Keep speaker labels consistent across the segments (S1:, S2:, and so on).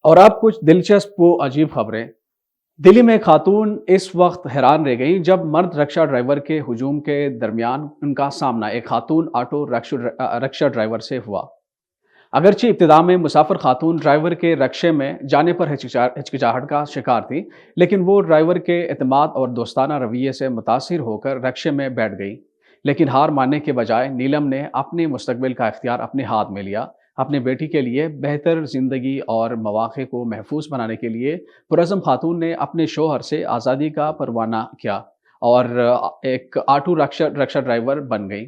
S1: اور اب کچھ دلچسپ و عجیب خبریں۔ دلی میں خاتون اس وقت حیران رہ گئیں جب مرد رکشہ ڈرائیور کے ہجوم کے درمیان ان کا سامنا ایک خاتون آٹو رکشہ ڈرائیور سے ہوا۔ اگرچہ ابتدا میں مسافر خاتون ڈرائیور کے رکشے میں جانے پر ہچکچاہٹ کا شکار تھی، لیکن وہ ڈرائیور کے اعتماد اور دوستانہ رویے سے متاثر ہو کر رکشے میں بیٹھ گئی۔ لیکن ہار ماننے کے بجائے نیلم نے اپنے مستقبل کا اختیار اپنے ہاتھ میں لیا۔ اپنے بیٹی کے لیے بہتر زندگی اور مواقع کو محفوظ بنانے کے لیے پرعزم خاتون نے اپنے شوہر سے آزادی کا پروانہ کیا اور ایک آٹو رکشہ ڈرائیور بن گئی۔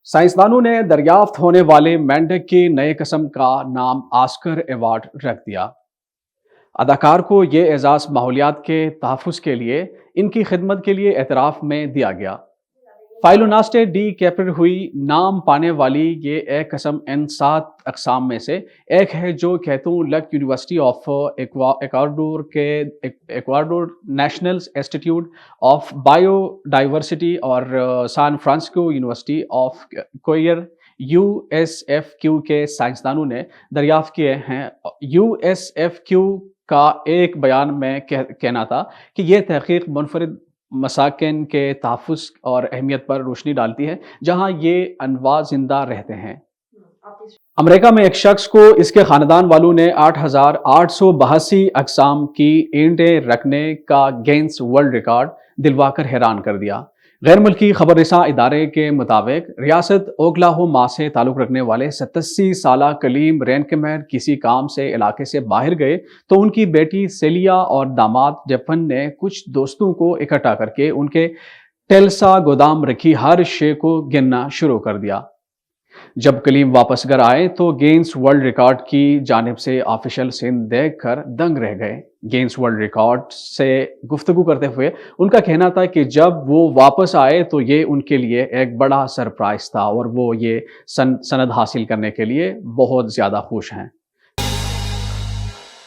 S1: سائنسدانوں نے دریافت ہونے والے مینڈک کی نئے قسم کا نام آسکر ایوارڈ رکھ دیا۔ اداکار کو یہ اعزاز ماحولیات کے تحفظ کے لیے ان کی خدمت کے لیے اعتراف میں دیا گیا۔ فائلوناسٹے ڈی کیپر ہوئی نام پانے والی یہ ایک قسم ان 7 اقسام میں سے ایک ہے جو Catholic university of Ecuador, national institute of biodiversity اور سان فرانسسکو یونیورسٹی آف کوئر USFQ کے سائنسدانوں نے دریافت کیے ہیں۔ USFQ کا ایک بیان میں کہنا تھا کہ یہ تحقیق منفرد مساکن کے تحفظ اور اہمیت پر روشنی ڈالتی ہے جہاں یہ انواع زندہ رہتے ہیں۔ امریکہ میں ایک شخص کو اس کے خاندان والوں نے 8,882 اقسام کی اینٹیں رکھنے کا گینس ورلڈ ریکارڈ دلوا کر حیران کر دیا۔ غیر ملکی خبر رساں ادارے کے مطابق ریاست اوکلاہوما سے تعلق رکھنے والے 87 سالہ کلیم رینکمیر کسی کام سے علاقے سے باہر گئے تو ان کی بیٹی سیلیا اور داماد جیپن نے کچھ دوستوں کو اکٹھا کر کے ان کے ٹیلسا گودام رکھی ہر شے کو گننا شروع کر دیا۔ جب کلیم واپس گھر آئے تو گینس ورلڈ ریکارڈ کی جانب سے آفیشل سند دیکھ کر دنگ رہ گئے۔ گینس ورلڈ ریکارڈ سے گفتگو کرتے ہوئے ان کا کہنا تھا کہ جب وہ واپس آئے تو یہ ان کے لیے ایک بڑا سرپرائز تھا اور وہ یہ سند حاصل کرنے کے لیے بہت زیادہ خوش ہیں۔